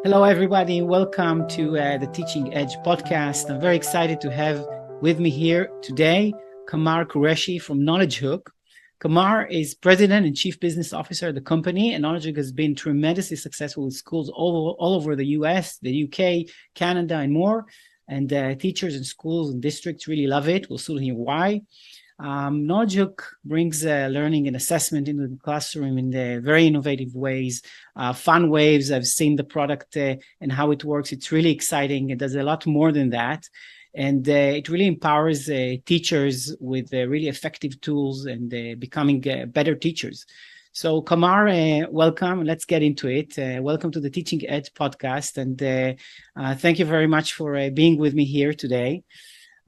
Hello, everybody. Welcome to the Teaching Edge podcast. I'm very excited to have with me here today Kamar Qureshi from Knowledgehook. Kamar is president and chief business officer of the company, and Knowledgehook has been tremendously successful with schools all over the US, the UK, Canada, and more. And teachers and schools and districts really love it. We'll soon hear why. Knowledgehook brings learning and assessment into the classroom in very innovative ways, fun ways. I've seen the product and how it works. It's really exciting. It does a lot more than that. And it really empowers teachers with really effective tools and becoming better teachers. So Kamar, welcome. Let's get into it. Welcome to the Teaching Edge podcast. And thank you very much for being with me here today.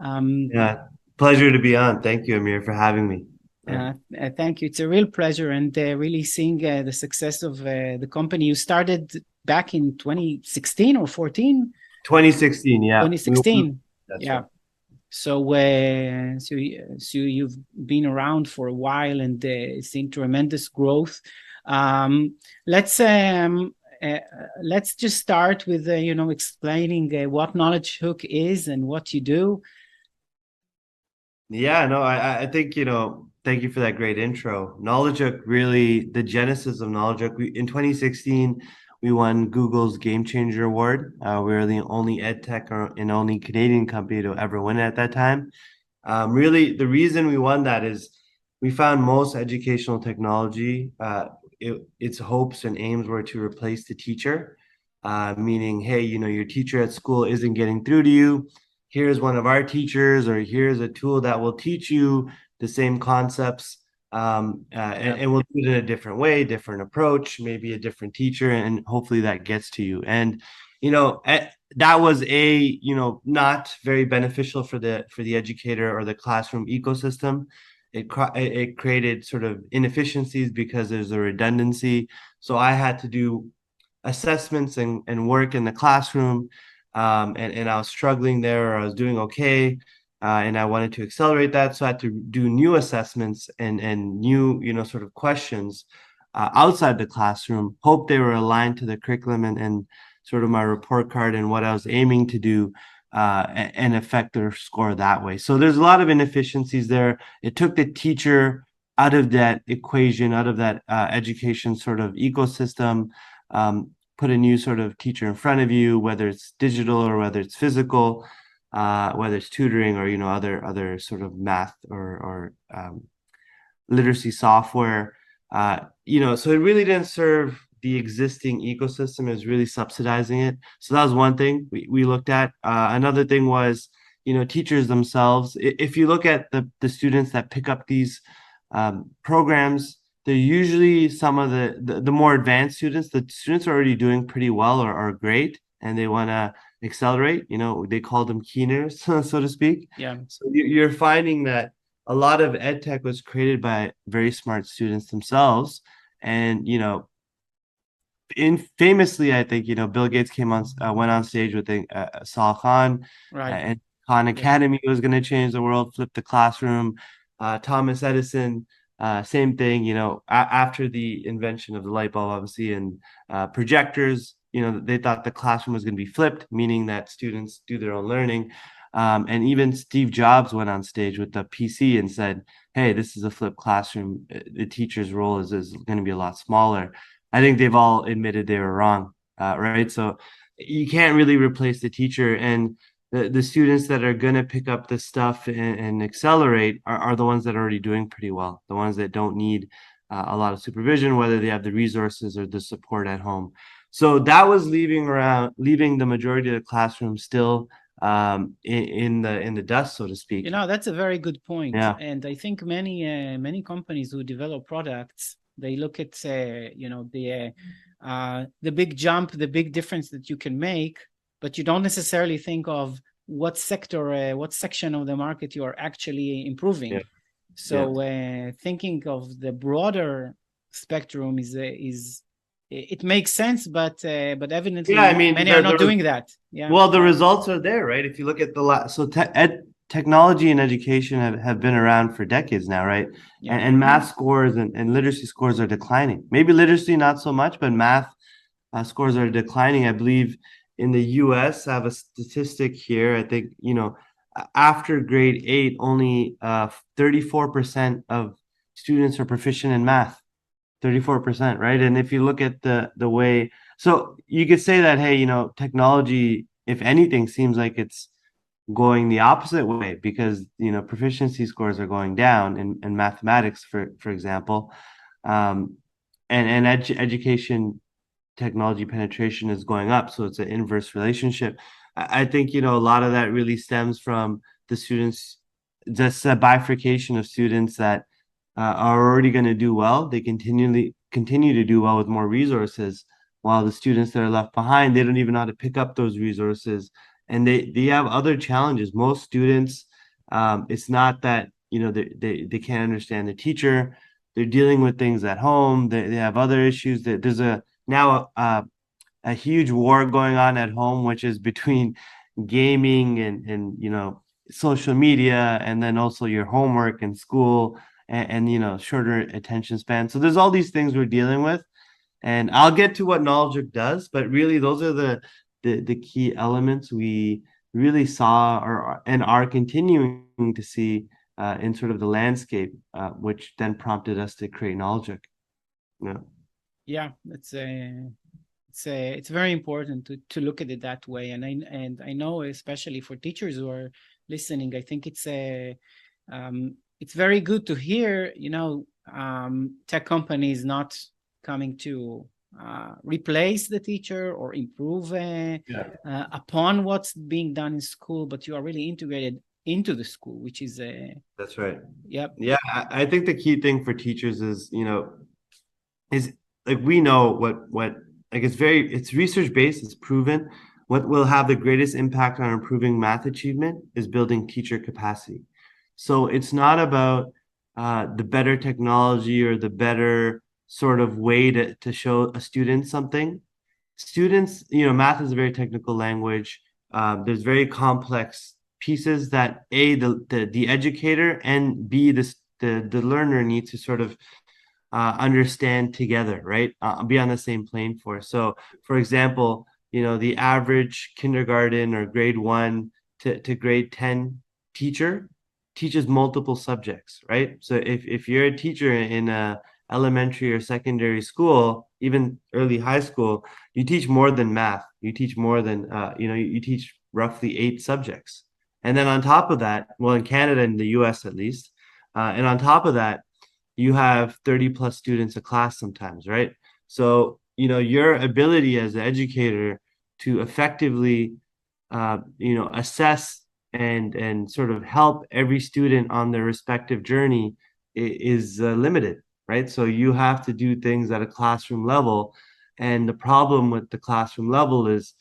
Yeah, pleasure to be on. Thank you, Amir, for having me. Yeah. Thank you. It's a real pleasure and really seeing the success of the company. You started back in 2016 or 14? 2016, yeah. 2016. That's Yeah. right. So you've been around for a while and seen tremendous growth. Um, let's um, uh, let's just start with explaining what Knowledgehook is and what you do. Yeah, no, I think, thank you for that great intro. Knowledgehook, really, the genesis of Knowledgehook, in 2016, we won Google's Game Changer Award. We were the only ed tech and only Canadian company to ever win it at that time. Really, the reason we won that is we found most educational technology, its hopes and aims were to replace the teacher, meaning, hey, your teacher at school isn't getting through to you. Here's one of our teachers, or here's a tool that will teach you the same concepts. And we'll do it in a different way, different approach, maybe a different teacher, and hopefully that gets to you. And that was not very beneficial for the educator or the classroom ecosystem. It created sort of inefficiencies because there's a redundancy. So I had to do assessments and work in the classroom, and I was struggling there, or I was doing okay, and I wanted to accelerate that. So I had to do new assessments and new, sort of questions outside the classroom. Hope they were aligned to the curriculum and sort of my report card and what I was aiming to do, and affect their score that way. So there's a lot of inefficiencies there. It took the teacher out of that equation, out of that education sort of ecosystem. Put a new sort of teacher in front of you, whether it's digital or whether it's physical, whether it's tutoring or other sort of math or literacy software. So it really didn't serve the existing ecosystem. It was really subsidizing it. So that was one thing we looked at. Another thing was, teachers themselves. If you look at the students that pick up these programs, they're usually some of the more advanced students. The students are already doing pretty well or are great, and they want to accelerate. They call them keeners, so to speak. Yeah. So you're finding that a lot of ed tech was created by very smart students themselves. And, famously, I think, Bill Gates went on stage with Saul Khan, Right. and Khan Yeah. Academy was going to change the world, flip the classroom. Thomas Edison, same thing, after the invention of the light bulb, obviously, and projectors, they thought the classroom was going to be flipped, meaning that students do their own learning. And even Steve Jobs went on stage with the PC and said, hey, this is a flipped classroom. The teacher's role is going to be a lot smaller. I think they've all admitted they were wrong, right? So you can't really replace the teacher. And the students that are going to pick up this stuff and accelerate are the ones that are already doing pretty well, the ones that don't need a lot of supervision, whether they have the resources or the support at home. So that was leaving the majority of the classroom still in the dust, so to speak. That's a very good point. Yeah. And I think many companies who develop products, they look at the big jump, the big difference that you can make, but you don't necessarily think of what sector, what section of the market you are actually improving. Yeah. So thinking of the broader spectrum is it makes sense, but evidently many are not doing that. Yeah. Well, the results are there, right? If you look at technology and education have been around for decades now, right? And math scores and literacy scores are declining. Maybe literacy not so much, but math scores are declining. I believe in the US, I have a statistic here. I think, after grade 8, only 34% of students are proficient in math. 34%, right? And if you look at the way, so you could say that, hey, technology, if anything, seems like it's going the opposite way because proficiency scores are going down in mathematics, for example, and education technology penetration is going up, so it's an inverse relationship. I think a lot of that really stems from the students, just a bifurcation of students that are already going to do well. They continue to do well with more resources, while the students that are left behind, they don't even know how to pick up those resources, and they have other challenges. Most students, it's not that they can't understand the teacher. They're dealing with things at home. They have other issues. There's now a huge war going on at home, which is between gaming and social media, and then also your homework and school, and shorter attention span. So there's all these things we're dealing with, and I'll get to what Knowledgehook does, but really those are the key elements we really saw and are continuing to see in sort of the landscape, which then prompted us to create Knowledgehook. Yeah. Yeah, it's very important to look at it that way, and I know, especially for teachers who are listening, I think it's very good to hear, tech companies not coming to replace the teacher or improve upon what's being done in school, but you are really integrated into the school, which is That's right. yep. Yeah, I think the key thing for teachers is is like, we know what like, it's research based, it's proven. What will have the greatest impact on improving math achievement is building teacher capacity. So it's not about the better technology or the better sort of way to show a student something. Students, math is a very technical language. There's very complex pieces that the educator, and B, the learner need to sort of understand together, right? Be on the same plane for. So, for example, the average kindergarten or grade 1 to grade 10 teacher teaches multiple subjects, right? So if you're a teacher in a elementary or secondary school, even early high school, you teach more than math. You teach more than you teach roughly 8 subjects. And then on top of that, well, in Canada and the US at least, and on top of that, you have 30 plus students a class sometimes, right? So, your ability as an educator to effectively, assess and sort of help every student on their respective journey is limited, right? So you have to do things at a classroom level. And the problem with the classroom level is,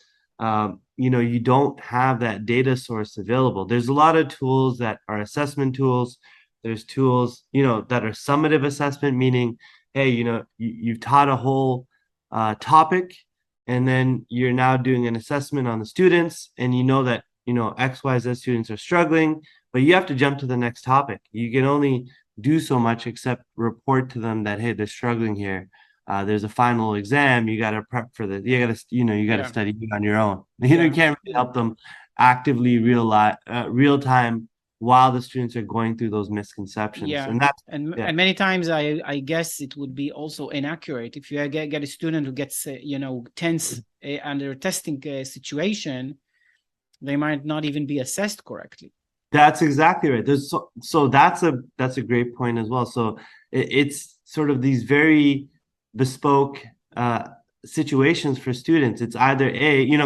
you don't have that data source available. There's a lot of tools that are assessment tools. There's tools, that are summative assessment, meaning, hey, you've taught a whole topic, and then you're now doing an assessment on the students, and you know that, XYZ students are struggling, but you have to jump to the next topic. You can only do so much except report to them that, hey, they're struggling here. There's a final exam. You got to prep for this. You got to, Yeah. study on your own. Yeah. You can't really help them actively real time while the students are going through those misconceptions. Yeah, and many times I guess it would be also inaccurate if you get a student who gets tense under a testing situation. They might not even be assessed correctly. That's exactly right. So that's a great point as well. So it's sort of these very bespoke situations for students. It's either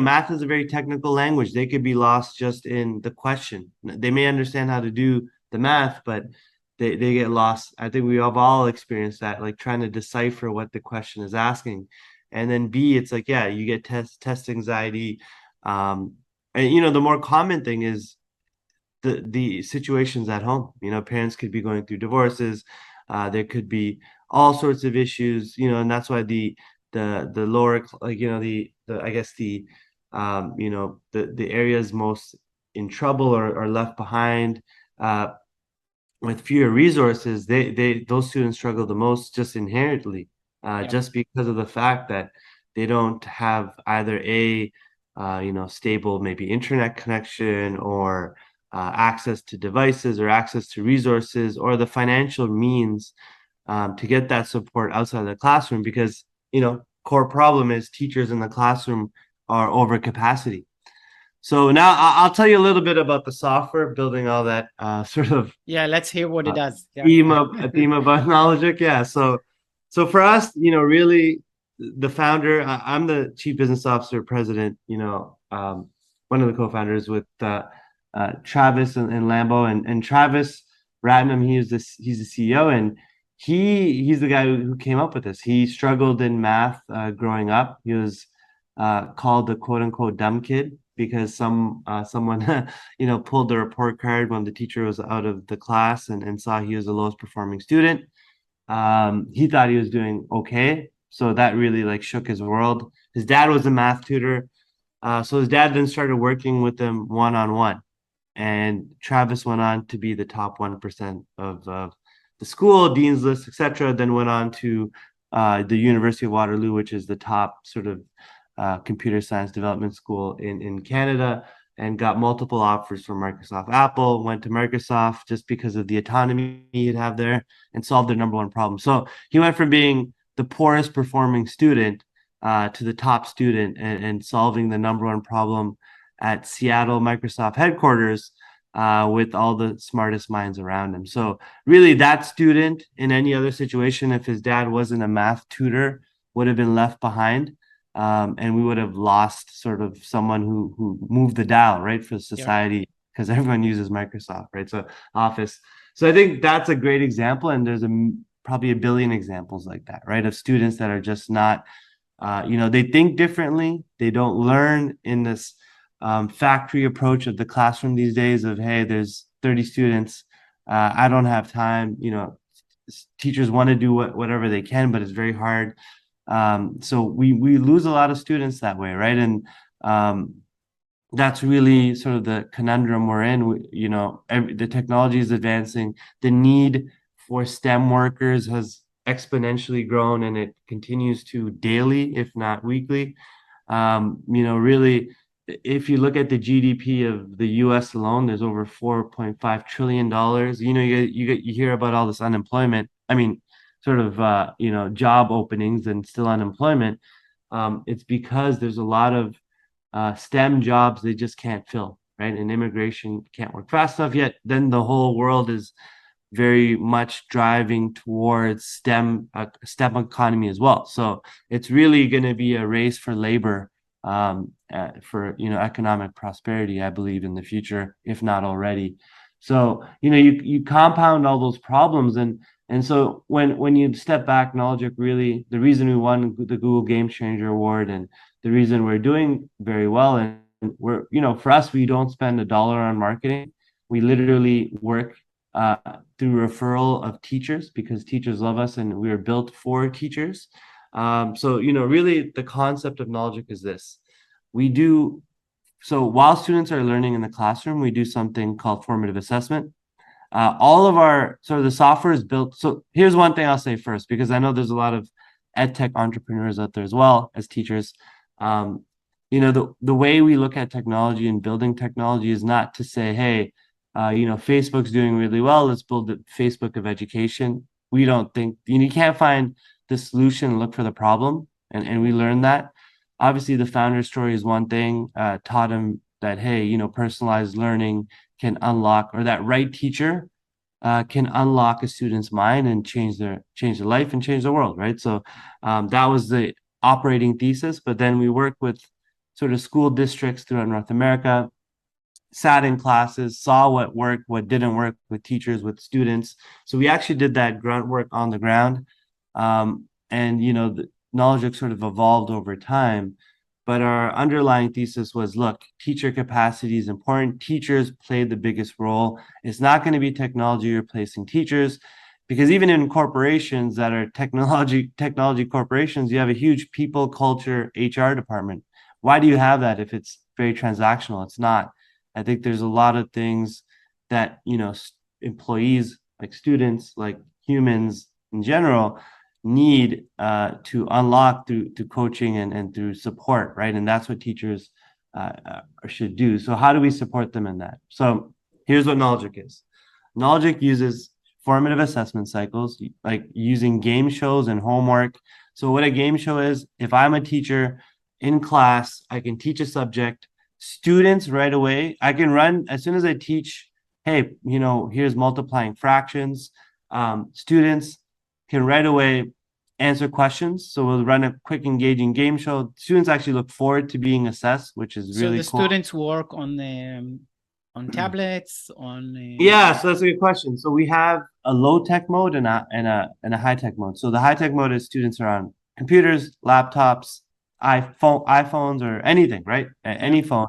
math is a very technical language. They could be lost just in the question. They may understand how to do the math, but they get lost. I think we have all experienced that, like trying to decipher what the question is asking. And then B, it's like, yeah, you get test anxiety. And the more common thing is the situations at home. Parents could be going through divorces. There could be all sorts of issues, and that's why the lower, like, the I guess the the areas most in trouble or left behind with fewer resources, those students struggle the most, just inherently, just because of the fact that they don't have either stable maybe internet connection or access to devices or access to resources or the financial means to get that support outside of the classroom because, core problem is teachers in the classroom are over capacity. So now I'll tell you a little bit about the software, building all that sort of Yeah, let's hear what it does. Yeah. theme about Knowledgehook. Yeah. So for us, really the founder, I'm the chief business officer, president, one of the co-founders with Travis and Lambo and Travis Ratnam. He's the CEO and he's the guy who came up with this. He struggled in math growing up. He was called the quote unquote dumb kid because someone pulled the report card when the teacher was out of the class and saw he was the lowest performing student. He thought he was doing okay, so that really like shook his world. His dad was a math tutor, so his dad then started working with him one on one, and Travis went on to be the top 1% of the school, dean's list, etc. Then went on to the University of Waterloo, which is the top sort of computer science development school in Canada, and got multiple offers from Microsoft. Apple went to Microsoft just because of the autonomy he'd have there and solved their number one problem. So he went from being the poorest performing student to the top student and solving the number one problem at Seattle Microsoft headquarters with all the smartest minds around him. So really that student in any other situation, if his dad wasn't a math tutor, would have been left behind. And we would have lost sort of someone who moved the dial, right, for society because everyone uses Microsoft, right? So Office. So I think that's a great example, and there's probably a billion examples like that, right, of students that are just not, they think differently. They don't learn in this factory approach of the classroom these days of, hey, there's 30 students. I don't have time. Teachers want to do whatever they can, but it's very hard. So we lose a lot of students that way, right? And that's really sort of the conundrum we're in. The technology is advancing. The need for STEM workers has exponentially grown, and it continues to daily, if not weekly. Really, if you look at the GDP of the U.S. alone, there's over $4.5 trillion. You hear about all this unemployment. I mean, sort of job openings and still unemployment. It's because there's a lot of STEM jobs they just can't fill, right? And immigration can't work fast enough yet. Then the whole world is very much driving towards STEM economy as well. So it's really going to be a race for labor, for economic prosperity, I believe, in the future, if not already. So you compound all those problems, and so when you step back, Knowledgehook really, the reason we won the Google Game Changer Award and the reason we're doing very well, and we're, for us, we don't spend a dollar on marketing. We literally work through referral of teachers because teachers love us and we are built for teachers. So, really the concept of Knowledgehook is this. So while students are learning in the classroom, we do something called formative assessment. All of our sort of the software is built. So here's one thing I'll say first, because I know there's a lot of ed tech entrepreneurs out there as well as teachers. The way we look at technology and building technology is not to say, hey, Facebook's doing really well, let's build the Facebook of education. We don't think, you can't find the solution, look for the problem. And we learned that. Obviously, the founder story is one thing, taught him that, hey, personalized learning can unlock, or that right teacher can unlock a student's mind and change their life and change the world, right? So that was the operating thesis. But then we work with sort of school districts throughout North America, sat in classes, saw what worked, what didn't work with teachers, with students. So we actually did that grunt work on the ground. And the Knowledgehook sort of evolved over time. But our underlying thesis was, look, teacher capacity is important. Teachers play the biggest role. It's not going to be technology replacing teachers, because even in corporations that are technology corporations, you have a huge people, culture, HR department. Why do you have that if it's very transactional? It's not. I think there's a lot of things that, employees, like students, like humans in general, need to unlock through coaching and through support, right? And that's what teachers should do. So how do we support them in that? So here's what Knowledgehook is. Knowledgehook uses formative assessment cycles, like using game shows and homework. So what a game show is, if I'm a teacher in class, I can teach a subject. Students right away, I can run as soon as I teach, hey, here's multiplying fractions. Students can right away answer questions. So we'll run a quick, engaging game show. Students actually look forward to being assessed, which is So really the cool. students work on tablets, on Yeah, so that's a good question. So we have a low tech mode and a high tech mode. So the high tech mode is students are on computers, laptops, iPhones, or anything, right? Any phone.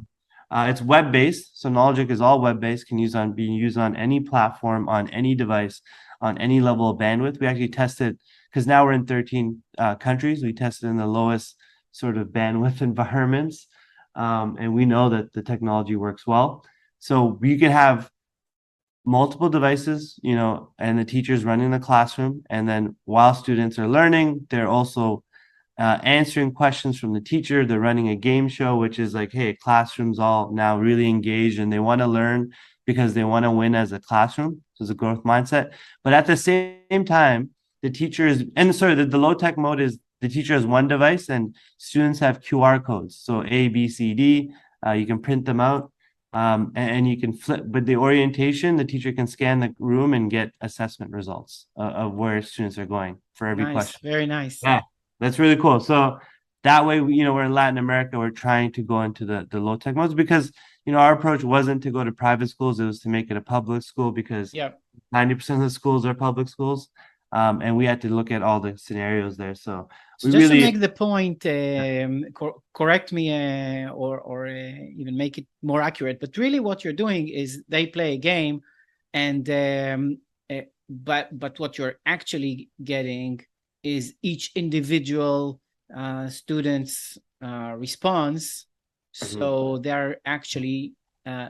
It's web based. So Knowledgehook is all web based, can be used on any platform, on any device, on any level of bandwidth. We actually tested because now we're in 13 countries. We tested in the lowest sort of bandwidth environments, and we know that the technology works well. So we can have multiple devices, and the teacher's running the classroom. And then while students are learning, they're also answering questions from the teacher. They're running a game show, which is like, hey, classroom's all now really engaged and they want to learn because they want to win as a classroom. So it's a growth mindset. But at the same time, the low tech mode is the teacher has one device and students have QR codes. So A, B, C, D, you can print them out. And you can flip, but the orientation, the teacher can scan the room and get assessment results of where students are going for every nice, question. very nice. Yeah, that's really cool. So that way, we're in Latin America, we're trying to go into the low tech modes because, our approach wasn't to go to private schools, it was to make it a public school because 90% of the schools are public schools. And we had to look at all the scenarios there. So just to make the point, correct me or even make it more accurate. But really, what you're doing is they play a game, and but what you're actually getting is each individual student's response. So they're actually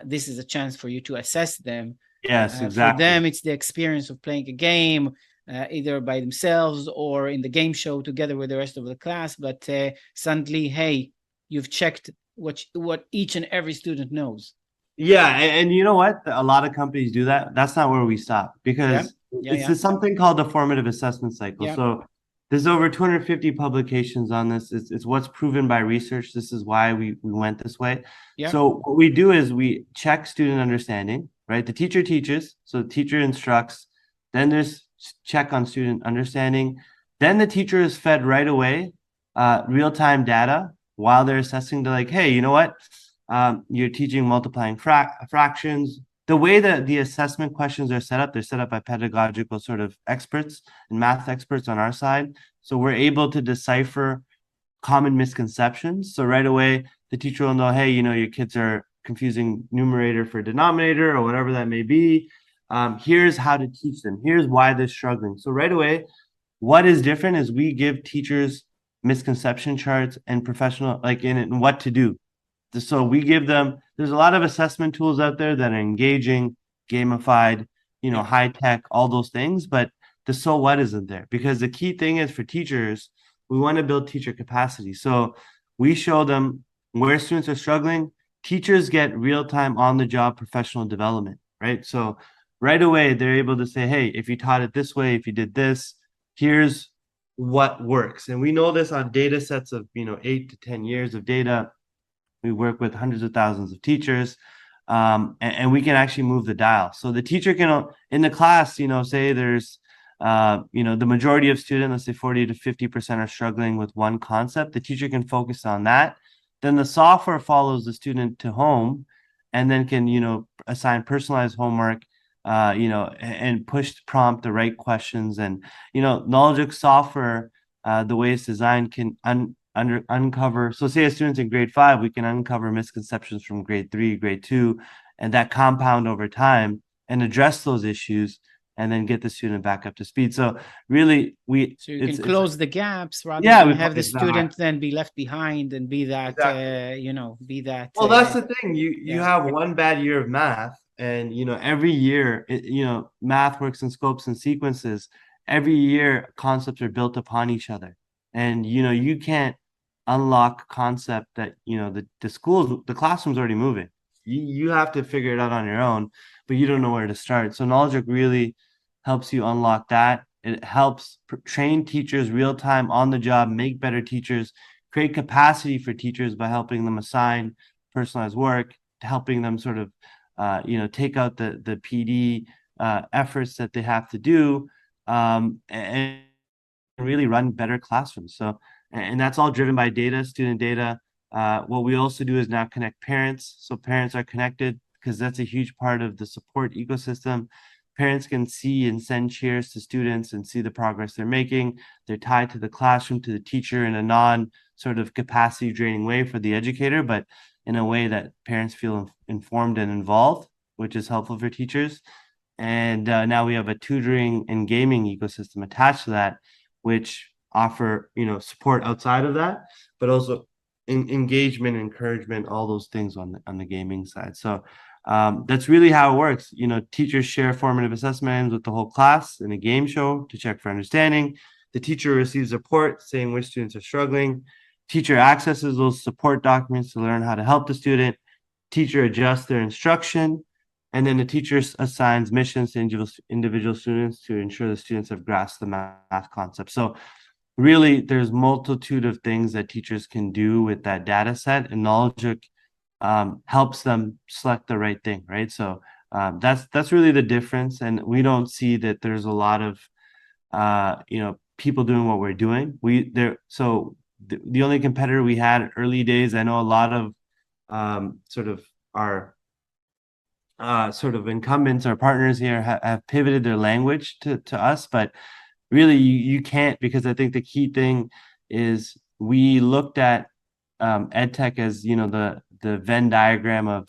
this is a chance for you to assess them. Yes, exactly. For them, it's the experience of playing a game. Either by themselves or in the game show together with the rest of the class, but suddenly, hey, you've checked what each and every student knows. Yeah, and you know what? A lot of companies do that. That's not where we stop because it's something called the formative assessment cycle. So there's over 250 publications on this. It's what's proven by research. This is why we went this way. So what we do is we check student understanding, right? The teacher teaches, so the teacher instructs. Then there's check on student understanding. Then the teacher is fed right away real-time data while they're assessing. They're like, hey, you know what? You're teaching multiplying fractions. The way that the assessment questions are set up, they're set up by pedagogical sort of experts and math experts on our side. So we're able to decipher common misconceptions. So right away, the teacher will know, hey, your kids are confusing numerator for denominator or whatever that may be. Here's how to teach them. Here's why they're struggling. So right away, what is different is we give teachers misconception charts and professional, like in what to do. So we give them, there's a lot of assessment tools out there that are engaging, gamified, high tech, all those things, but the so what isn't there because the key thing is for teachers, we want to build teacher capacity. So we show them where students are struggling. Teachers get real-time on-the-job professional development, right? So right away, they're able to say, hey, if you taught it this way, if you did this, here's what works. And we know this on data sets of, 8 to 10 years of data. We work with hundreds of thousands of teachers, and we can actually move the dial. So the teacher can, in the class, say there's, the majority of students, let's say 40 to 50% are struggling with one concept. The teacher can focus on that. Then the software follows the student to home and then can, assign personalized homework, and push prompt the right questions. And, Knowledgehook software, the way it's designed can uncover. So say a student's in grade 5, we can uncover misconceptions from grade 3, grade 2, and that compound over time and address those issues and then get the student back up to speed. So really so you can close the gaps rather than have the student then be left behind and be that be that. Well, that's the thing. You have one bad year of math, and every year math works in scopes and sequences. every year concepts are built upon each other. And you can't unlock concept that the schools, the classroom's already moving. You have to figure it out on your own, but you don't know where to start. So Knowledgehook really helps you unlock that. It helps train teachers real time on the job, make better teachers, create capacity for teachers by helping them assign personalized work, helping them sort of take out the PD efforts that they have to do, and really run better classrooms. So, and that's all driven by data, student data. What we also do is now connect parents, so parents are connected because that's a huge part of the support ecosystem. Parents can see and send cheers to students and see the progress they're making. They're tied to the classroom, to the teacher in a non sort of capacity draining way for the educator, but in a way that parents feel informed and involved, which is helpful for teachers. And now we have a tutoring and gaming ecosystem attached to that, which offer support outside of that, but also engagement, encouragement, all those things on the gaming side. So that's really how it works. Teachers share formative assessments with the whole class in a game show to check for understanding. The teacher receives a report saying which students are struggling. Teacher accesses those support documents to learn how to help the student. Teacher adjusts their instruction, and then the teacher assigns missions to individual students to ensure the students have grasped the math concept. So really, there's multitude of things that teachers can do with that data set, and Knowledgehook helps them select the right thing, right? So that's really the difference, and we don't see that there's a lot of people doing what we're doing. The only competitor we had early days, I know a lot of sort of our sort of incumbents or partners here have pivoted their language to us, but really you can't, because I think the key thing is we looked at edtech as the Venn diagram of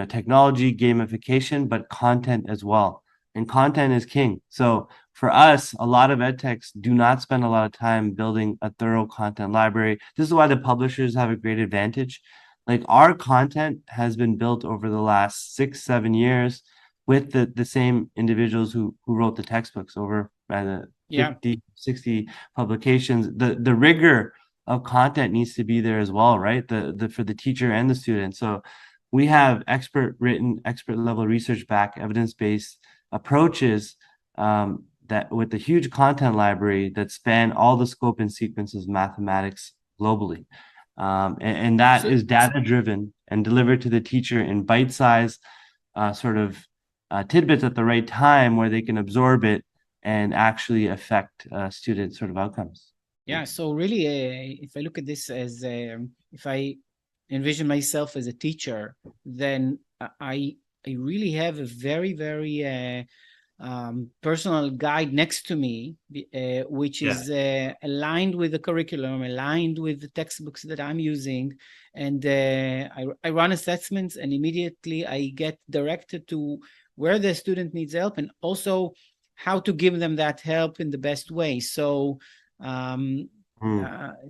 technology, gamification, but content as well. And content is king. So for us, a lot of edtechs do not spend a lot of time building a thorough content library. This is why the publishers have a great advantage. Like, our content has been built over the last 6-7 years with the same individuals who wrote the textbooks, over the 50, 60 publications. The rigor of content needs to be there as well, right? For the teacher and the student. So we have expert level research back, evidence-based approaches that with a huge content library that span all the scope and sequences of mathematics globally. And that is data driven and delivered to the teacher in bite-sized sort of tidbits at the right time where they can absorb it and actually affect student sort of outcomes. Yeah, so really, if I look at this as if I envision myself as a teacher, then I really have a very personal guide next to me, which is aligned with the curriculum, aligned with the textbooks that I'm using. And I run assessments, and immediately I get directed to where the student needs help, and also how to give them that help in the best way. So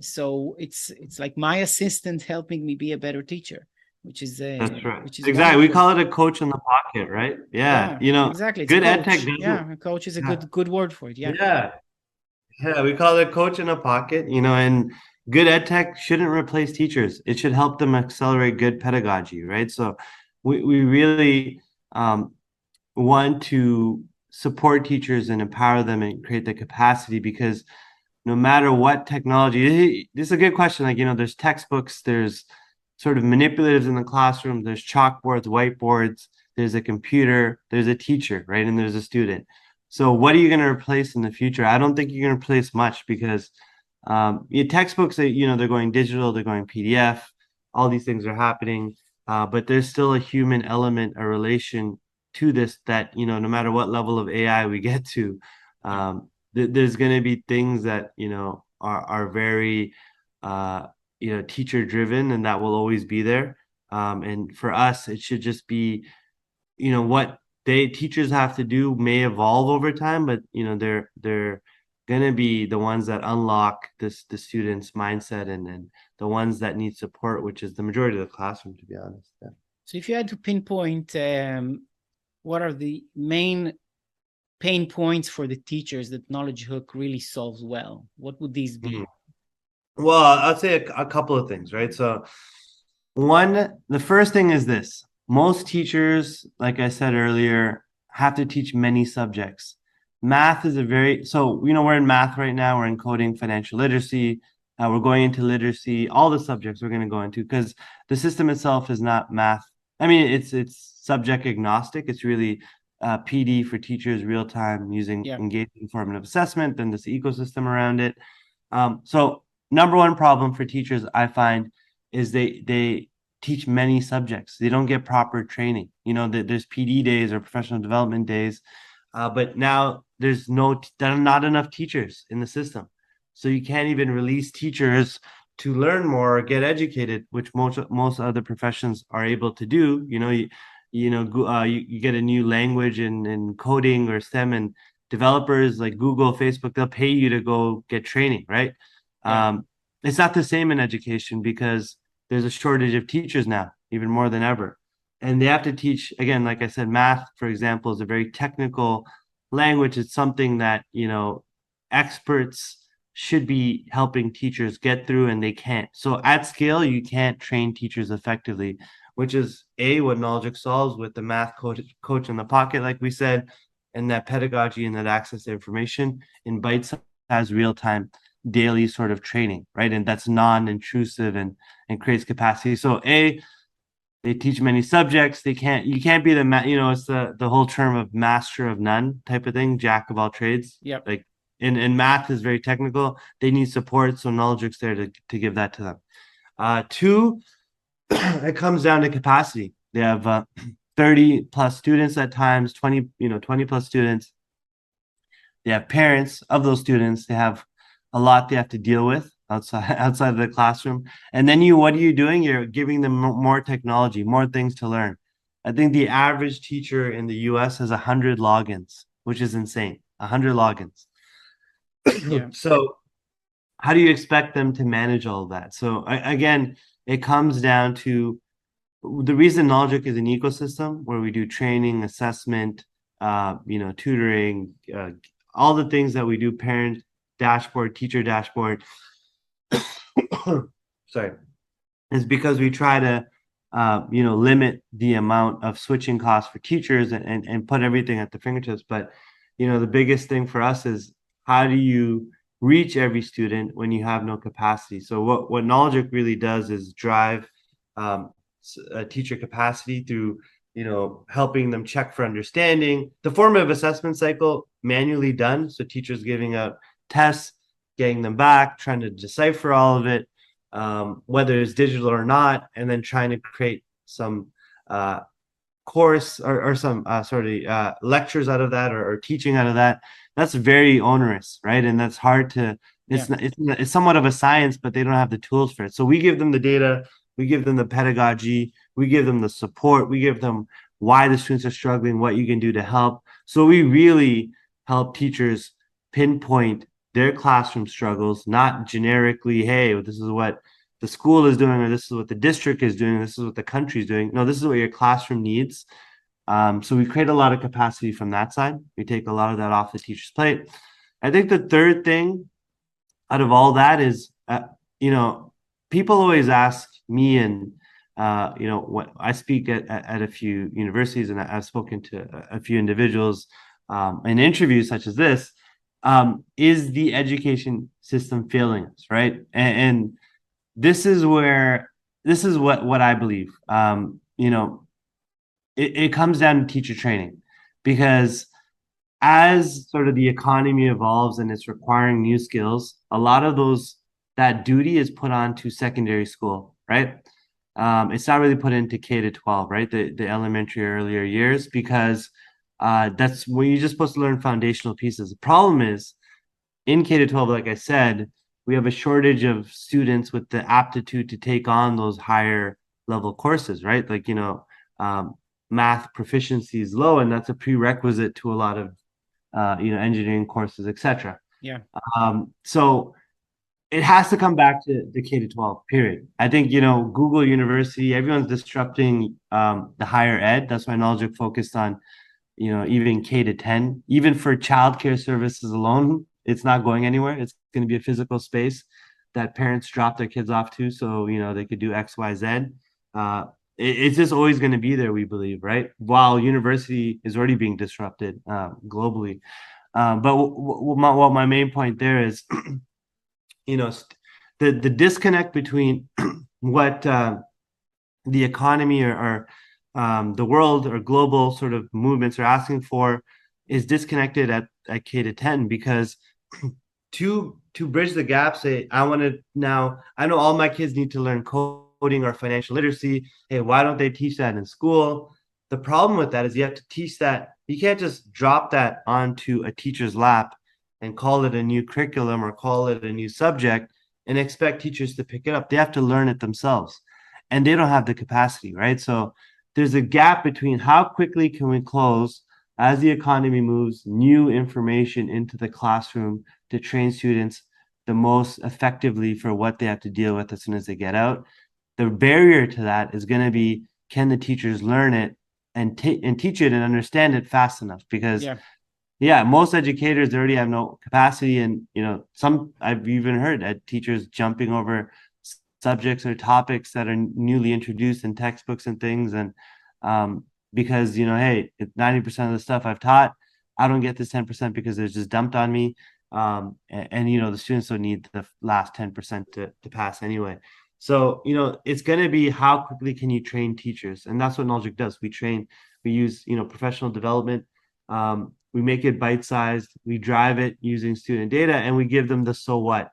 so it's like my assistant helping me be a better teacher, which is that's right. which is Exactly. We wonderful. call it a coach in the pocket, right? Yeah. Exactly. It's Good a ed tech coach. doesn't. Yeah, a coach is a Yeah. good word for it. Yeah. Yeah, we call it a coach in a pocket, and good ed tech shouldn't replace teachers. It should help them accelerate good pedagogy, right? So we really want to support teachers and empower them and create the capacity, because no matter what technology, this is a good question. Like, there's textbooks, there's sort of manipulatives in the classroom, there's chalkboards, whiteboards, there's a computer, there's a teacher, right? And there's a student. So what are you going to replace in the future? I don't think you're going to replace much, because your textbooks, they're going digital, they're going PDF, all these things are happening. But there's still a human element, a relation to this that, no matter what level of AI we get to, there's going to be things that, are very, teacher driven, and that will always be there. And for us, it should just be, what teachers have to do may evolve over time, but they're gonna be the ones that unlock the student's mindset, and the ones that need support, which is the majority of the classroom, to be honest. Yeah. So if you had to pinpoint what are the main pain points for the teachers that Knowledgehook really solves well? What would these be? Well, I'd say a couple of things, right? So, one, the first thing is this. Most teachers, like I said earlier, have to teach many subjects. Math is we're in math right now, we're in coding, financial literacy, we're going into literacy, all the subjects we're going to go into because the system itself is not math. I mean, it's subject agnostic. It's really PD for teachers, real time using Yeah. engaging formative assessment, then this ecosystem around it. So number one problem for teachers I find is they teach many subjects. They don't get proper training. There's PD days or professional development days, but now there's not enough teachers in the system, so you can't even release teachers to learn more or get educated, which most other professions are able to do. You get a new language in coding or STEM, and developers like Google, Facebook, they'll pay you to go get training, right? Yeah. It's not the same in education because there's a shortage of teachers now, even more than ever. And they have to teach, again, like I said, math, for example, is a very technical language. It's something that, experts should be helping teachers get through, and they can't. So at scale, you can't train teachers effectively, which is what Knowledgehook solves with the math coach in the pocket, like we said, and that pedagogy and that access to information in bite-sized real-time daily sort of training, right? And that's non-intrusive and creates capacity. So they teach many subjects. You can't be it's the whole term of master of none type of thing, jack of all trades. Yep. Like in math is very technical. They need support, so Knowledgehook's there to give that to them. Two, it comes down to capacity. They have 30 plus students at times, 20 plus students. They have parents of those students. They have a lot they have to deal with outside of the classroom. And then what are you doing? You're giving them more technology, more things to learn. I think the average teacher in the US has 100 logins, which is insane. 100 logins. Yeah. So how do you expect them to manage all of that? So again, it comes down to the reason Knowledgehook is an ecosystem where we do training, assessment, tutoring, all the things that we do, parent dashboard, teacher dashboard. Sorry, is because we try to limit the amount of switching costs for teachers and put everything at the fingertips. But the biggest thing for us is how do you reach every student when you have no capacity? So what Knowledgehook really does is drive teacher capacity through helping them check for understanding. The formative assessment cycle manually done, so teachers giving out tests, getting them back, trying to decipher all of it, whether it's digital or not, and then trying to create some course or some lectures out of that or teaching out of that. That's very onerous, right? And that's hard to. It's somewhat of a science, but they don't have the tools for it. So we give them the data, we give them the pedagogy, we give them the support, we give them why the students are struggling, what you can do to help. So we really help teachers pinpoint their classroom struggles, not generically, hey, this is what the school is doing, or this is what the district is doing, this is what the country is doing. No, this is what your classroom needs. So we create a lot of capacity from that side. We take a lot of that off the teacher's plate. I think the third thing out of all that is, people always ask me, and what I speak at a few universities, and I've spoken to a few individuals in interviews such as this. Is the education system failing us, right? And this is what I believe. It comes down to teacher training, because as sort of the economy evolves and it's requiring new skills, a lot of that duty is put onto secondary school, right? It's not really put into K to 12, right? The elementary earlier years, because that's when you're just supposed to learn foundational pieces. The problem is in K to 12, like I said, we have a shortage of students with the aptitude to take on those higher level courses, right? Like, math proficiency is low, and that's a prerequisite to a lot of, engineering courses, etc. Yeah. So it has to come back to the K to 12 period. I think, Google University, everyone's disrupting the higher ed. That's why Knowledgehook focused on even K to 10, even for childcare services alone, it's not going anywhere. It's going to be a physical space that parents drop their kids off to, so they could do X, Y, Z. It's just always going to be there, we believe, right? While university is already being disrupted globally. But what my main point there is, the disconnect between what the economy or the world or global sort of movements are asking for is disconnected at K to 10, because to bridge the gap, say I know all my kids need to learn coding or financial literacy. Hey, why don't they teach that in school? The problem with that is you have to teach that. You can't just drop that onto a teacher's lap and call it a new curriculum or call it a new subject and expect teachers to pick it up. They have to learn it themselves, and they don't have the capacity, right? So there's a gap between how quickly can we close as the economy moves new information into the classroom to train students the most effectively for what they have to deal with as soon as they get out. The barrier to that is going to be, can the teachers learn it and teach it and understand it fast enough? Because most educators already have no capacity, and some I've even heard teachers jumping over subjects or topics that are newly introduced in textbooks and things, and because hey, 90% of the stuff I've taught, I don't get this 10% because it's just dumped on me, and the students don't need the last 10% to pass anyway. So it's going to be, how quickly can you train teachers? And that's what Knowledgehook does. We use professional development. We make it bite-sized, we drive it using student data, and we give them the so what,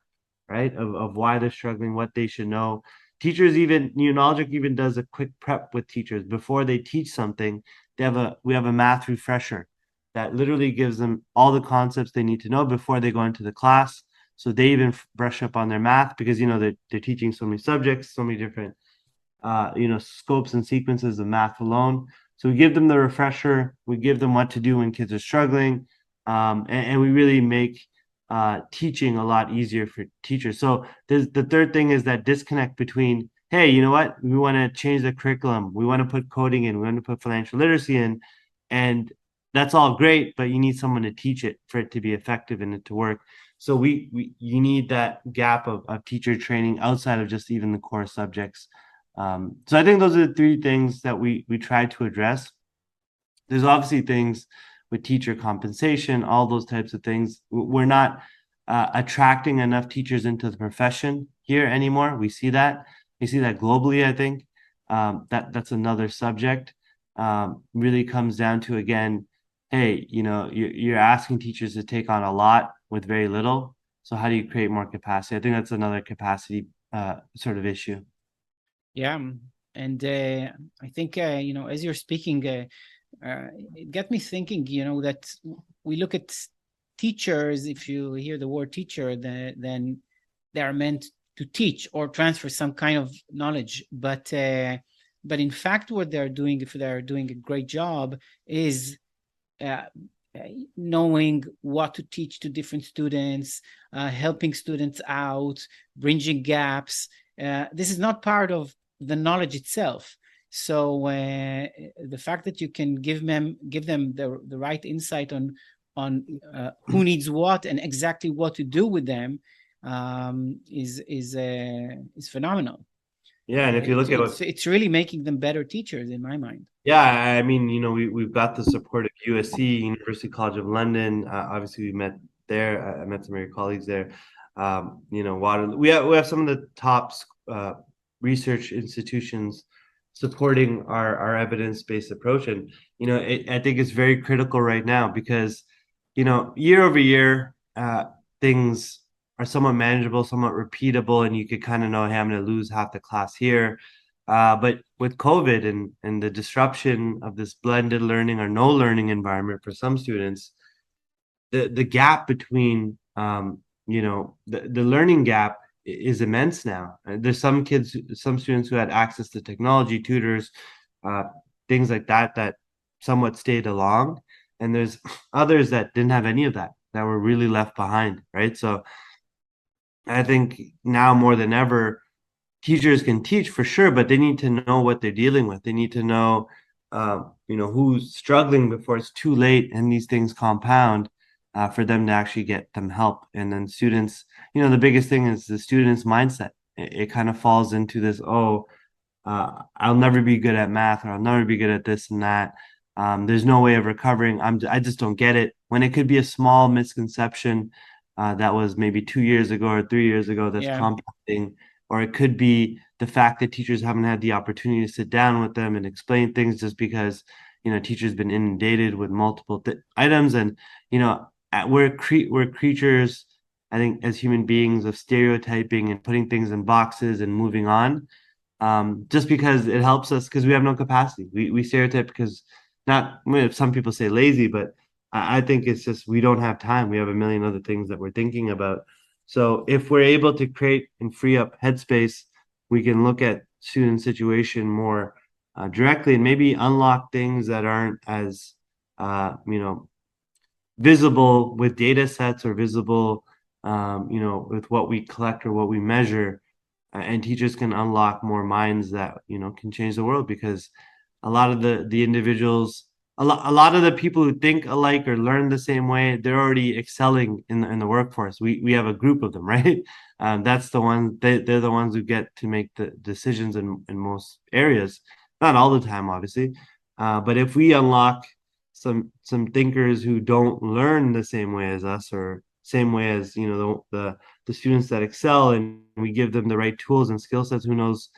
right? Of why they're struggling, what they should know. Teachers even, Knowledgehook even does a quick prep with teachers before they teach something. We have a math refresher that literally gives them all the concepts they need to know before they go into the class. So they even brush up on their math, because they're teaching so many subjects, so many different scopes and sequences of math alone. So we give them the refresher, we give them what to do when kids are struggling, and we really make teaching a lot easier for teachers. So the third thing is that disconnect between, hey, you know what, we want to change the curriculum, we want to put coding in, we want to put financial literacy in, and that's all great, but you need someone to teach it for it to be effective and it to work. So you need that gap of teacher training outside of just even the core subjects. So I think those are the three things that we try to address. There's obviously things with teacher compensation, all those types of things. We're not attracting enough teachers into the profession here anymore. We see that globally. I think that's another subject. Really comes down to, again, hey, you're asking teachers to take on a lot with very little. So how do you create more capacity? I think that's another capacity sort of issue. Yeah, and I think as you're speaking, it got me thinking. That we look at teachers. If you hear the word teacher, then they are meant to teach or transfer some kind of knowledge. But in fact, what they're doing, if they're doing a great job, is knowing what to teach to different students, helping students out, bridging gaps. This is not part of the knowledge itself. So the fact that you can give them the right insight on who needs what and exactly what to do with them is phenomenal. Yeah, and if you look it's really making them better teachers in my mind. Yeah, I mean, we've got the support of USC, University College of London. Obviously, we met there. I met some of your colleagues there. We have some of the top research institutions supporting our evidence-based approach, and I think it's very critical right now, because year over year, things are somewhat manageable, somewhat repeatable, and you could kind of know, hey, I'm going to lose half the class here. But with COVID and the disruption of this blended learning or no learning environment for some students, the gap between the learning gap is immense now. There's some students who had access to technology, tutors, things like that somewhat stayed along, and there's others that didn't have any of that were really left behind, right? So I think now more than ever, teachers can teach for sure, but they need to know what they're dealing with. They need to know who's struggling before it's too late and these things compound, for them to actually get them help. And then students, the biggest thing is the student's mindset. It kind of falls into this, oh, I'll never be good at math, or I'll never be good at this and that. There's no way of recovering. I just don't get it. When it could be a small misconception that was maybe 2 years ago or 3 years ago that's Yeah. compounding, or it could be the fact that teachers haven't had the opportunity to sit down with them and explain things just because teachers been inundated with multiple items, and we're creatures, I think, as human beings, of stereotyping and putting things in boxes and moving on, just because it helps us, because we have no capacity. We stereotype because, not, I mean, some people say lazy, but I think it's just we don't have time. We have a million other things that we're thinking about. So if we're able to create and free up headspace, we can look at student situation more directly, and maybe unlock things that aren't as visible with data sets, or visible with what we collect or what we measure. And teachers can unlock more minds that can change the world, because a lot of the individuals, a lot of the people who think alike or learn the same way, they're already excelling in the workforce. We have a group of them, right? That's the one, they're the ones who get to make the decisions in most areas, not all the time, obviously. But if we unlock some thinkers who don't learn the same way as us, or same way as the students that excel, and we give them the right tools and skill sets, who knows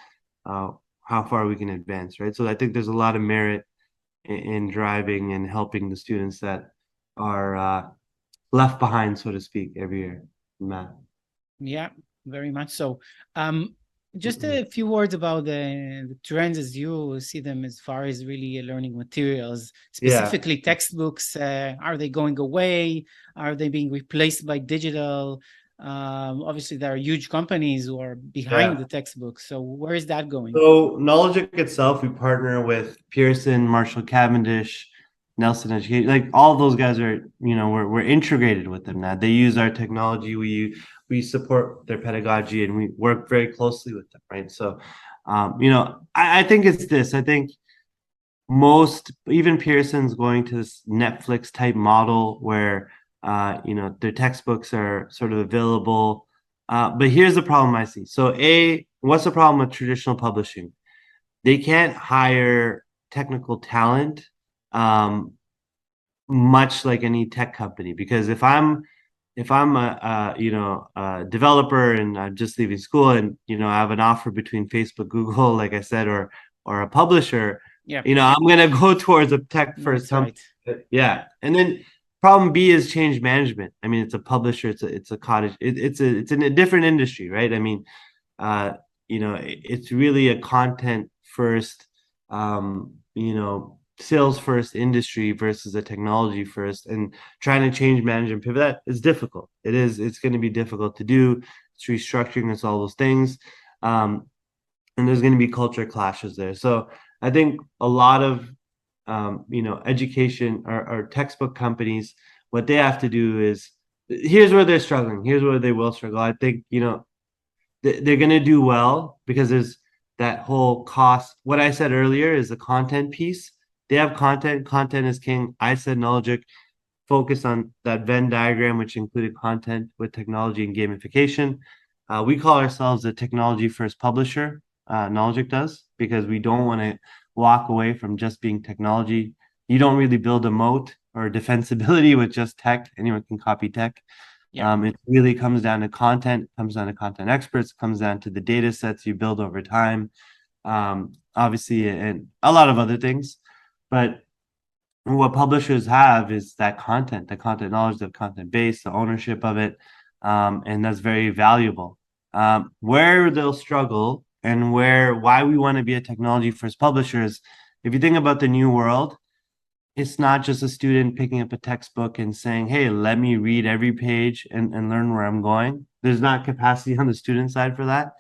how far we can advance, right? So I think there's a lot of merit in driving and helping the students that are left behind, so to speak, every year in math. Yeah, very much so. Just a few words about the trends as you see them, as far as really learning materials, Yeah. specifically textbooks. Are they going away? Are they being replaced by digital? Obviously, there are huge companies who are behind Yeah. the textbooks. So where is that going? So Knowledgehook itself, we partner with Pearson, Marshall Cavendish, Nelson Education. Like, all those guys are, we're integrated with them now. They use our technology. We support their pedagogy, and we work very closely with them, right? So, I think it's this. I think most, even Pearson's going to this Netflix type model where their textbooks are sort of available. But here's the problem I see. So what's the problem with traditional publishing? They can't hire technical talent, much like any tech company, because if I'm a developer and I'm just leaving school, and I have an offer between Facebook, Google, like I said, or a publisher, Yeah, I'm gonna go towards a tech first that's company. right. Yeah, and then problem B is change management. I mean, it's a publisher, it's a cottage, it's in a different industry, right? I mean, it's really a content first, sales first industry versus a technology first, and trying to change, manage, and pivot that is difficult. It's going to be difficult to do. It's restructuring, it's all those things. And there's going to be culture clashes there. So I think a lot of education or textbook companies, what they have to do is, here's where they're struggling. Here's where they will struggle. I think they're going to do well because there's that whole cost. What I said earlier is the content piece. They have content. Content is king. I said Knowledgehook focused on that Venn diagram, which included content with technology and gamification. We call ourselves a technology first publisher. Knowledgehook does, because we don't want to walk away from just being technology. You don't really build a moat or defensibility with just tech. Anyone can copy tech. Yeah. It really comes down to content, comes down to content experts, comes down to the data sets you build over time, obviously, and a lot of other things. But what publishers have is that content, the content knowledge, the content base, the ownership of it, and that's very valuable. Where they'll struggle, and why we want to be a technology first publisher is, if you think about the new world, it's not just a student picking up a textbook and saying, hey, let me read every page and learn where I'm going. There's not capacity on the student side for that,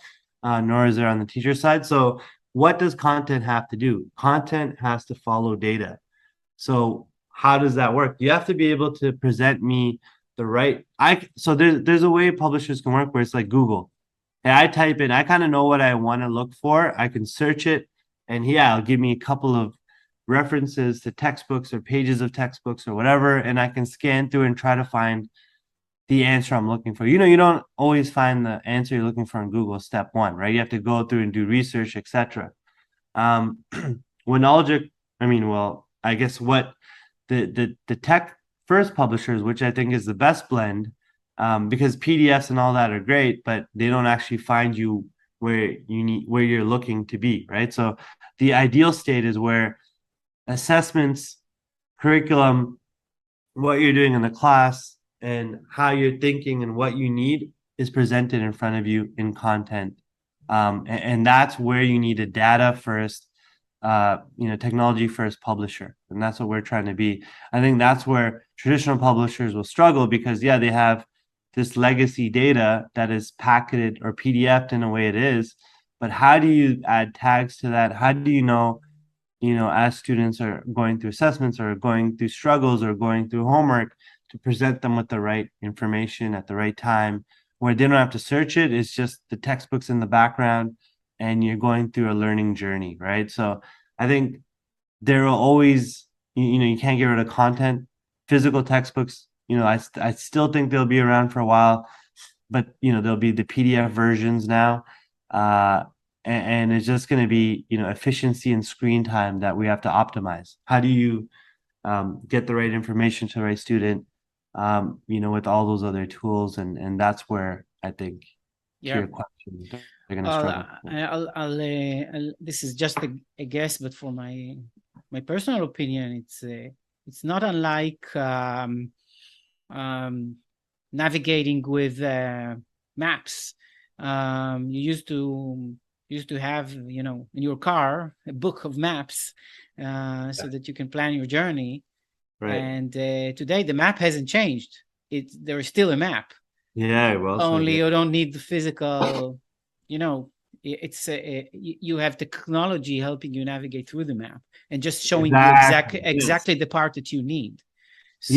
nor is there on the teacher side. So what does content have to do? Content has to follow data. So how does that work? You have to be able to present me the right. So there's a way publishers can work where it's like Google. And I type in, I kind of know what I want to look for. I can search it, and yeah, it'll give me a couple of references to textbooks or pages of textbooks or whatever, and I can scan through and try to find the answer I'm looking for. You don't always find the answer you're looking for in Google step one, right? You have to go through and do research, etc. Um, when Knowledge, I guess what the tech first publishers, which I think is the best blend, because PDFs and all that are great, but they don't actually find you where you're looking to be, right? So the ideal state is where assessments, curriculum, what you're doing in the class, and how you're thinking and what you need is presented in front of you in content. And that's where you need a data first, technology first publisher. And that's what we're trying to be. I think that's where traditional publishers will struggle because, yeah, they have this legacy data that is packeted or PDF'd in a way it is. But how do you add tags to that? How do you know, as students are going through assessments or going through struggles or going through homework, to present them with the right information at the right time where they don't have to search it. It's just the textbooks in the background and you're going through a learning journey, right? So I think there will always, you can't get rid of content. Physical textbooks, I still think they'll be around for a while, but, there'll be the PDF versions now. And it's just going to be, efficiency and screen time that we have to optimize. How do you get the right information to the right student, with all those other tools? And that's where I think, to your question, they're going to struggle. This is just a guess, but for my personal opinion, it's not unlike navigating with maps. You used to have, in your car, a book of maps, so that you can plan your journey. Right. And today the map hasn't changed. There is still a map. Yeah, well, only you don't need the physical. It's you have technology helping you navigate through the map and just showing you exactly the part that you need. So,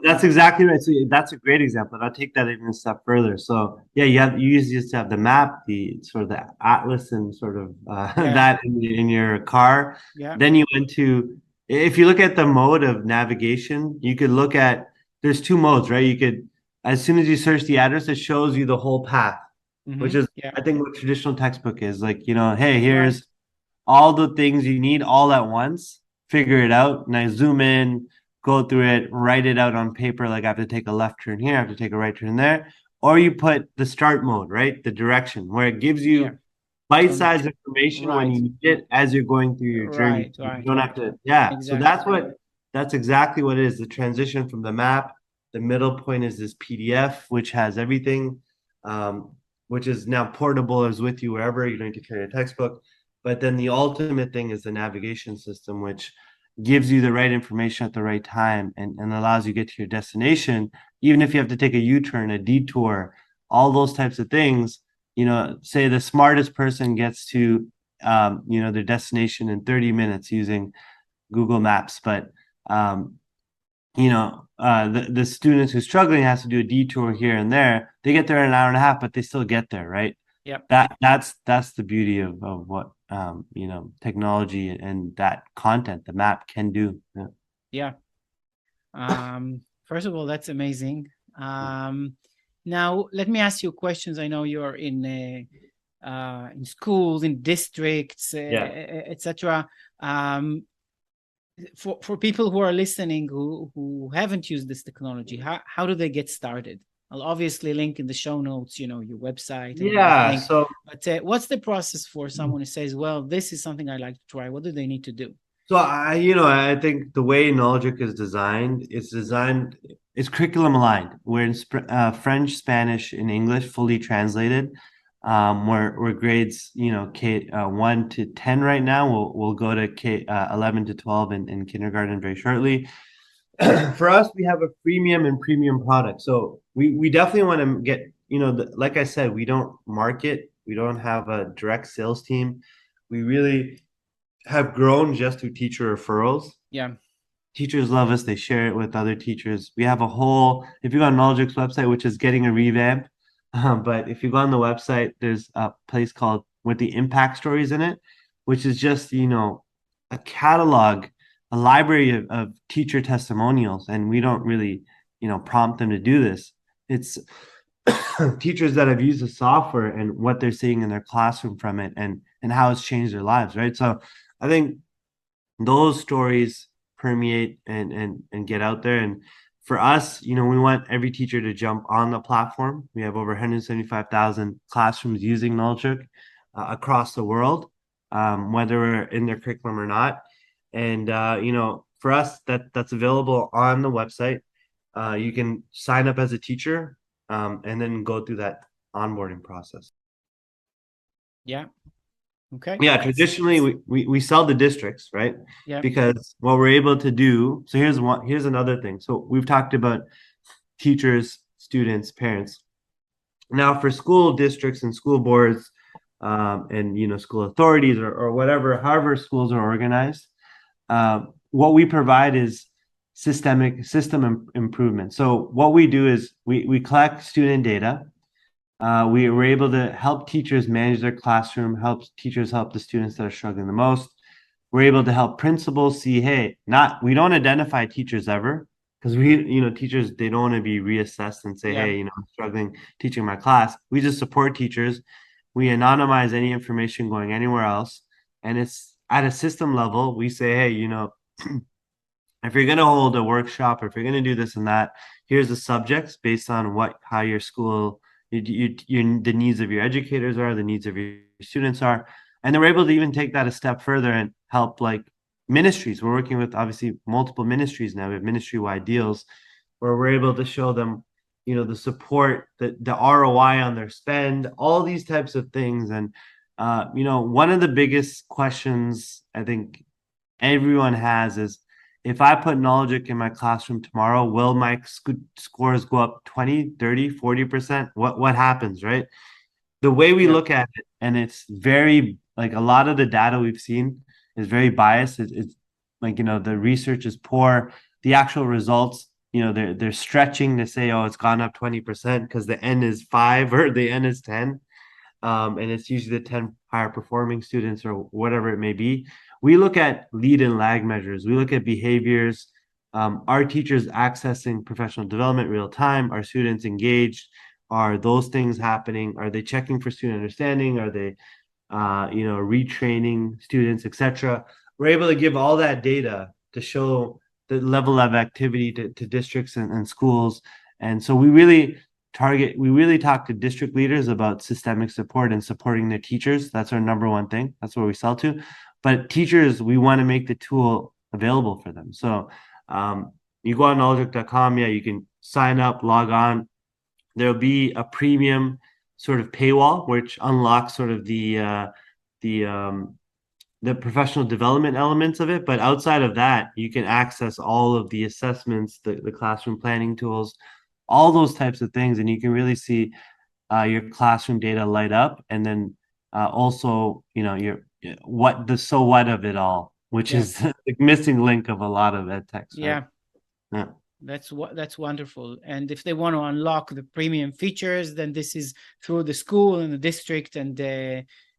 that's exactly right. So that's a great example. I'll take that even a step further. So yeah, you used to have the map, the sort of the atlas and sort of that in your car. Yeah. Then you went to, if you look at the mode of navigation, you could look at, there's two modes, right? You could, as soon as you search the address, it shows you the whole path, which is, I think, what traditional textbook is like, hey, here's all the things you need all at once, figure it out. And I zoom in, go through it, write it out on paper, like I have to take a left turn here, I have to take a right turn there. Or you put the start mode, right? The direction, where it gives you bite-sized information when you need it as you're going through your journey. You don't have to, exactly. So that's exactly what it is. The transition from the map, the middle point is this PDF, which has everything, which is now portable, is with you wherever. You don't need to carry a textbook. But then the ultimate thing is the navigation system, which gives you the right information at the right time and allows you to get to your destination, even if you have to take a U-turn, a detour, all those types of things. Say the smartest person gets to their destination in 30 minutes using Google Maps, but the students who's struggling has to do a detour here and there. They get there in an hour and a half, but they still get there, right? Yep. That's the beauty of what technology and that content, the map, can do. First of all, that's amazing. Now let me ask you questions. I know you're in schools, in districts, etc. For people who are listening who haven't used this technology, how do they get started? I'll obviously link in the show notes, your website. But what's the process for someone who says, well, this is something I'd like to try? What do they need to do? So I think the way Knowledgehook is designed, it's curriculum aligned. We're in French, Spanish, and English, fully translated. We're grades, K 1 to 10 right now. We'll go to K 11 to 12 in kindergarten very shortly. For us, we have a freemium and premium product. So we definitely want to get, like I said, we don't market. We don't have a direct sales team. We really have grown just through teacher referrals. Yeah. Teachers love us. They share it with other teachers. We have if you go on Knowledgehook's website, which is getting a revamp, but if you go on the website, there's a place called with the impact stories in it, which is just, a catalog, a library of teacher testimonials, and we don't really, prompt them to do this. It's teachers that have used the software and what they're seeing in their classroom from it, and how it's changed their lives, right? So I think those stories permeate and get out there. And for us, we want every teacher to jump on the platform. We have over 175,000 classrooms using Knowledgehook across the world, whether we're in their curriculum or not. And for us, that's available on the website. You can sign up as a teacher, and then go through that onboarding process. Yeah. Okay. Yeah, traditionally we sell to districts, right? Yeah. Because what we're able to do, so here's another thing. So we've talked about teachers, students, parents. Now for school districts and school boards, and school authorities or whatever, however schools are organized, what we provide is system improvement. So what we do is we collect student data. We were able to help teachers manage their classroom, help teachers help the students that are struggling the most. We're able to help principals see, hey, we don't identify teachers ever, because teachers, they don't want to be reassessed and say, Yeah. hey, I'm struggling teaching my class. We just support teachers. We anonymize any information going anywhere else. And it's at a system level, we say, hey, if you're going to hold a workshop, or if you're going to do this and that, here's the subjects based on how your school, the needs of your educators are, the needs of your students are. And they're able to even take that a step further and help, like, ministries. We're working with obviously multiple ministries now. We have ministry-wide deals where we're able to show them, the support, the ROI on their spend, all these types of things. And one of the biggest questions I think everyone has is, if I put Knowledgehook in my classroom tomorrow, will my scores go up 20, 30, 40%? What happens, right? The way we look at it, and it's very, like, a lot of the data we've seen is very biased. It's like, the research is poor. The actual results, they're stretching to say, oh, it's gone up 20% because the N is 5 or the N is 10. And it's usually the 10 higher performing students or whatever it may be. We look at lead and lag measures. We look at behaviors. Are teachers accessing professional development real time? Are students engaged? Are those things happening? Are they checking for student understanding? Are they, retraining students, etc.? We're able to give all that data to show the level of activity to districts and schools. And so we really talk to district leaders about systemic support and supporting their teachers. That's our number one thing. That's what we sell to. But teachers, we want to make the tool available for them. So you go on knowledgehook.com. Yeah, you can sign up, log on. There'll be a premium sort of paywall, which unlocks sort of the professional development elements of it. But outside of that, you can access all of the assessments, the classroom planning tools, all those types of things. And you can really see your classroom data light up. And then also, the so what of it all, which is the missing link of a lot of ed techs. Right? Yeah. That's wonderful. And if they want to unlock the premium features, then this is through the school and the district, and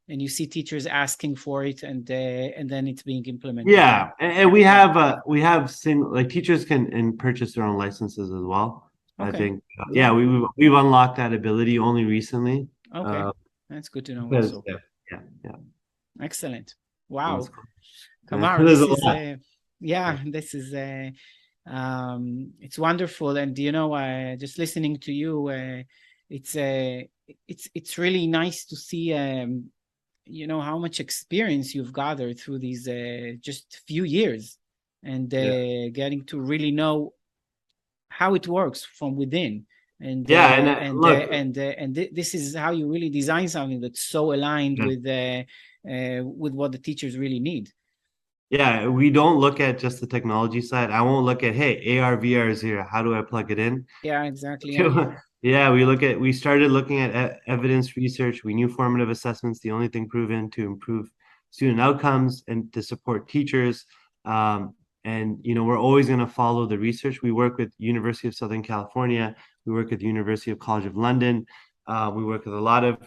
you see teachers asking for it, and then it's being implemented. Yeah, and we have like teachers can purchase their own licenses as well. Okay. I think we've unlocked that ability only recently. Okay, that's good to know. Also, yeah. Excellent. Wow, cool. Kamar, this is it's wonderful. And just listening to you, it's really nice to see how much experience you've gathered through these just few years, and getting to really know how it works from within. And this is how you really design something that's so aligned with what the teachers really need. Yeah, we don't look at just the technology side. I won't look at, hey, AR, VR is here. How do I plug it in? Yeah, exactly. Yeah, we started looking at evidence research. We knew formative assessments, the only thing proven to improve student outcomes and to support teachers. And we're always going to follow the research. We work with University of Southern California. We work with University of College of London. We work with a lot of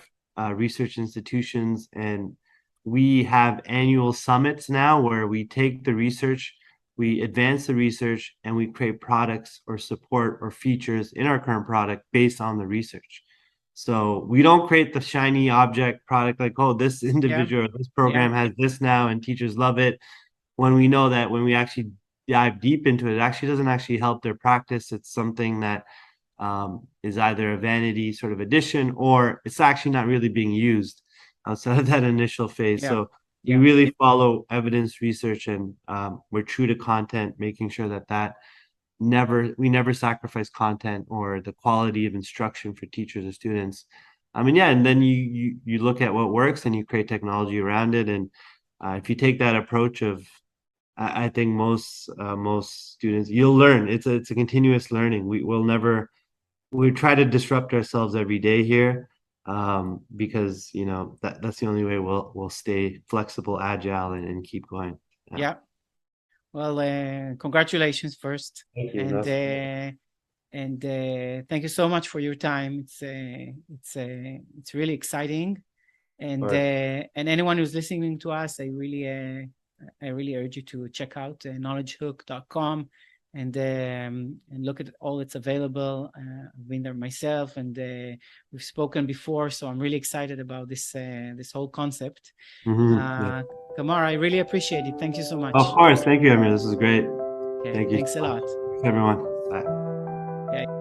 research institutions, and we have annual summits now where we take the research, we advance the research, and we create products or support or features in our current product based on the research. So we don't create the shiny object product like, oh, this Yeah. individual, this Yeah. program has this now and teachers love it. When we know that when we actually dive deep into it, it actually doesn't actually help their practice. It's something that is either a vanity sort of addition or it's actually not really being used outside of that initial phase. Yeah. So we Yeah. really follow evidence research and we're true to content, making sure that we never sacrifice content or the quality of instruction for teachers or students. I mean, yeah, and then you look at what works and you create technology around it. And if you take that approach of I think most students you'll learn. It's a continuous learning. We try to disrupt ourselves every day here because that's the only way we'll stay flexible, agile, and keep going. Yeah. Yeah. Well, congratulations first, Thank you. and That's thank you so much for your time. It's really exciting, and anyone who's listening to us, I really urge you to check out knowledgehook.com and look at all that's available. I've been there myself, and we've spoken before, so I'm really excited about this whole concept. Yeah. Kamar, I really appreciate it. Thank you so much. Of course. Thank you, Amir. This is great. Okay, Thank you. thanks a lot. Everyone. Bye. Yeah.